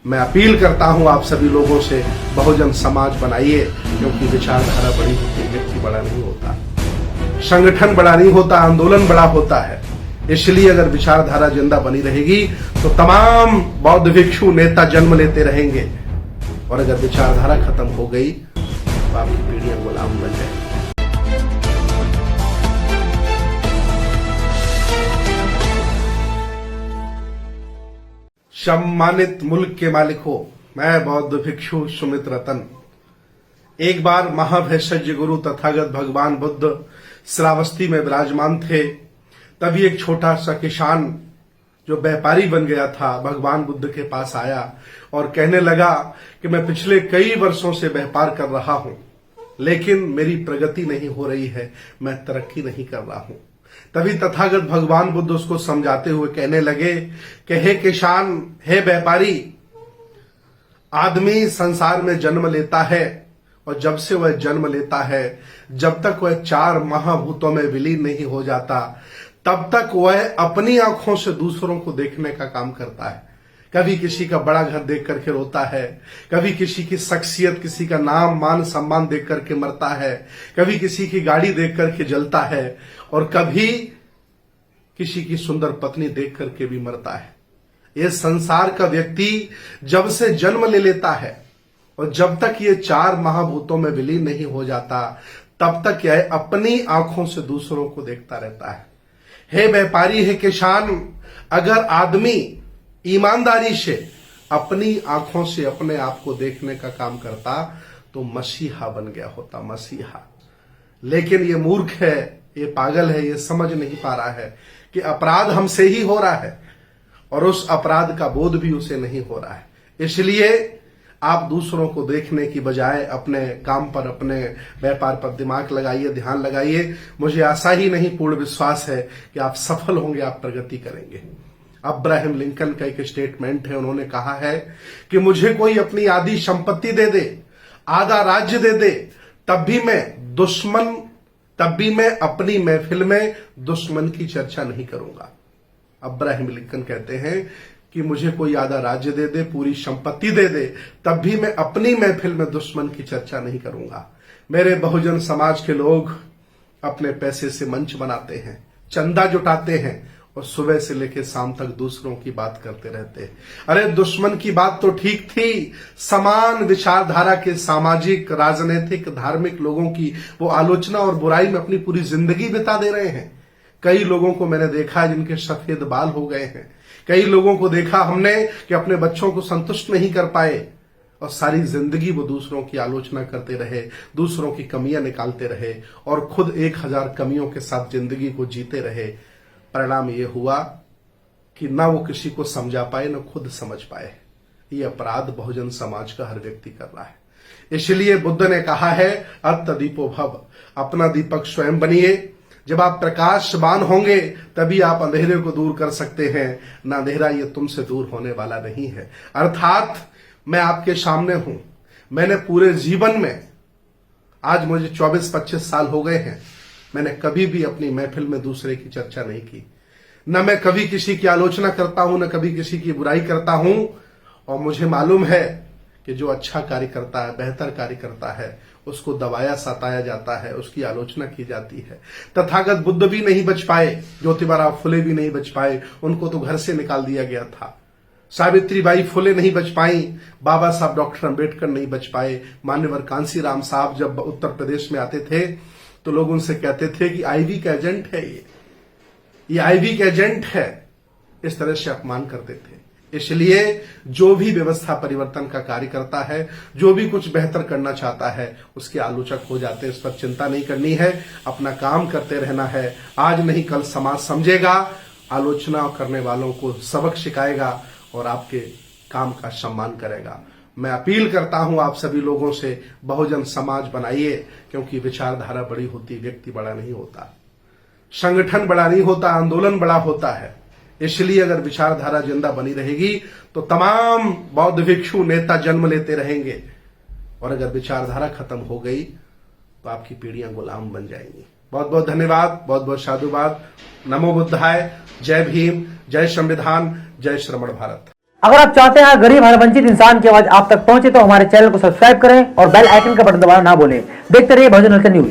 मैं अपील करता हूं आप सभी लोगों से, बहुजन समाज बनाइए, क्योंकि विचारधारा बड़ी होती है, व्यक्ति बड़ा नहीं होता, संगठन बड़ा नहीं होता, आंदोलन बड़ा होता है। इसलिए अगर विचारधारा जिंदा बनी रहेगी तो तमाम बौद्ध भिक्षु नेता जन्म लेते रहेंगे, और अगर विचारधारा खत्म हो गई तो आपकी पीढ़ियां गुलाम बन जाएंगी। सम्मानित मुल्क के मालिकों, मैं बौद्ध भिक्षु सुमित रतन। एक बार महाभैषज्य गुरु तथागत भगवान बुद्ध श्रावस्ती में विराजमान थे। तभी एक छोटा सा किसान जो व्यापारी बन गया था भगवान बुद्ध के पास आया और कहने लगा कि मैं पिछले कई वर्षों से व्यापार कर रहा हूं, लेकिन मेरी प्रगति नहीं हो रही है, मैं तरक्की नहीं कर रहा हूं। तभी तथागत भगवान बुद्ध उसको समझाते हुए कहने लगे कि हे किसान, हे व्यापारी, आदमी संसार में जन्म लेता है और जब से वह जन्म लेता है, जब तक वह 4 महाभूतों में विलीन नहीं हो जाता, तब तक वह अपनी आंखों से दूसरों को देखने का काम करता है। कभी किसी का बड़ा घर देख करके रोता है, कभी किसी की शख्सियत, किसी का नाम मान सम्मान देख करके मरता है, कभी किसी की गाड़ी देख करके जलता है, और कभी किसी की सुंदर पत्नी देख करके भी मरता है। यह संसार का व्यक्ति जब से जन्म ले लेता है और जब तक ये 4 महाभूतों में विलीन नहीं हो जाता, तब तक यह अपनी आंखों से दूसरों को देखता रहता है। हे व्यापारी, हे किसान, अगर आदमी ईमानदारी से अपनी आंखों से अपने आप को देखने का काम करता तो मसीहा बन गया होता, मसीहा। लेकिन ये मूर्ख है, ये पागल है, ये समझ नहीं पा रहा है कि अपराध हमसे ही हो रहा है और उस अपराध का बोध भी उसे नहीं हो रहा है। इसलिए आप दूसरों को देखने की बजाय अपने काम पर, अपने व्यापार पर दिमाग लगाइए, ध्यान लगाइए। मुझे आशा ही नहीं, पूर्ण विश्वास है कि आप सफल होंगे, आप प्रगति करेंगे। अब्राहम लिंकन का एक स्टेटमेंट है, उन्होंने कहा है कि मुझे कोई अपनी आधी संपत्ति दे दे, आधा राज्य दे दे, तब भी मैं अपनी महफिल में दुश्मन की चर्चा नहीं करूंगा। अब्राहम लिंकन कहते हैं कि मुझे कोई आधा राज्य दे दे, पूरी संपत्ति दे दे, तब भी मैं अपनी महफिल में दुश्मन की चर्चा नहीं करूंगा। मेरे बहुजन समाज के लोग अपने पैसे से मंच बनाते हैं, चंदा जुटाते हैं और सुबह से लेकर शाम तक दूसरों की बात करते रहते हैं। अरे दुश्मन की बात तो ठीक थी, समान विचारधारा के सामाजिक, राजनीतिक, धार्मिक लोगों की वो आलोचना और बुराई में अपनी पूरी जिंदगी बिता दे रहे हैं। कई लोगों को मैंने देखा जिनके सफेद बाल हो गए हैं। कई लोगों को देखा हमने कि अपने बच्चों को संतुष्ट नहीं कर पाए और सारी जिंदगी वो दूसरों की आलोचना करते रहे, दूसरों की कमियां निकालते रहे और खुद 1000 कमियों के साथ जिंदगी को जीते रहे। परिणाम ये हुआ कि ना वो किसी को समझा पाए, ना खुद समझ पाए। ये अपराध बहुजन समाज का हर व्यक्ति कर रहा है। इसलिए बुद्ध ने कहा है, अत्तदीपो भव, अपना दीपक स्वयं बनिए। जब आप प्रकाशवान होंगे तभी आप अंधेरे को दूर कर सकते हैं, ना अंधेरा ये तुमसे दूर होने वाला नहीं है। अर्थात मैं आपके सामने हूं। मैंने पूरे जीवन में, आज मुझे 24-25 साल हो गए हैं, मैंने कभी भी अपनी महफिल में दूसरे की चर्चा नहीं की। न मैं कभी किसी की आलोचना करता हूं, न कभी किसी की बुराई करता हूं। और मुझे मालूम है कि जो अच्छा कार्य करता है, बेहतर कार्य करता है, उसको दबाया सताया जाता है, उसकी आलोचना की जाती है। तथागत बुद्ध भी नहीं बच पाए, ज्योतिबा फुले भी नहीं बच पाए, उनको तो घर से निकाल दिया गया था। सावित्रीबाई फुले नहीं बच पाई, बाबा साहब डॉक्टर अंबेडकर नहीं बच पाए। मान्यवर कांसीराम साहब जब उत्तर प्रदेश में आते थे तो लोग उनसे कहते थे कि आईवी का एजेंट है, ये आईवी का एजेंट है, इस तरह से अपमान करते थे। इसलिए जो भी व्यवस्था परिवर्तन का कार्य करता है, जो भी कुछ बेहतर करना चाहता है, उसके आलोचक हो जाते हैं। इस पर चिंता नहीं करनी है, अपना काम करते रहना है। आज नहीं कल समाज समझेगा, आलोचना करने वालों को सबक सिखाएगा और आपके काम का सम्मान करेगा। मैं अपील करता हूं आप सभी लोगों से, बहुजन समाज बनाइए, क्योंकि विचारधारा बड़ी होती, व्यक्ति बड़ा नहीं होता, संगठन बड़ा नहीं होता, आंदोलन बड़ा होता है। इसलिए अगर विचारधारा जिंदा बनी रहेगी तो तमाम बौद्ध भिक्षु नेता जन्म लेते रहेंगे, और अगर विचारधारा खत्म हो गई तो आपकी पीढ़ियां गुलाम बन जाएंगी। बहुत बहुत धन्यवाद, बहुत बहुत साधुवाद। नमो बुद्धाय। जय भीम, जय संविधान, जय श्रमण भारत। अगर आप चाहते हैं गरीब हर वंचित इंसान की आवाज आप तक पहुंचे तो हमारे चैनल को सब्सक्राइब करें और बेल आइकन का बटन दबाना ना भूलें। देखते रहिए बहुजन हलचल न्यूज।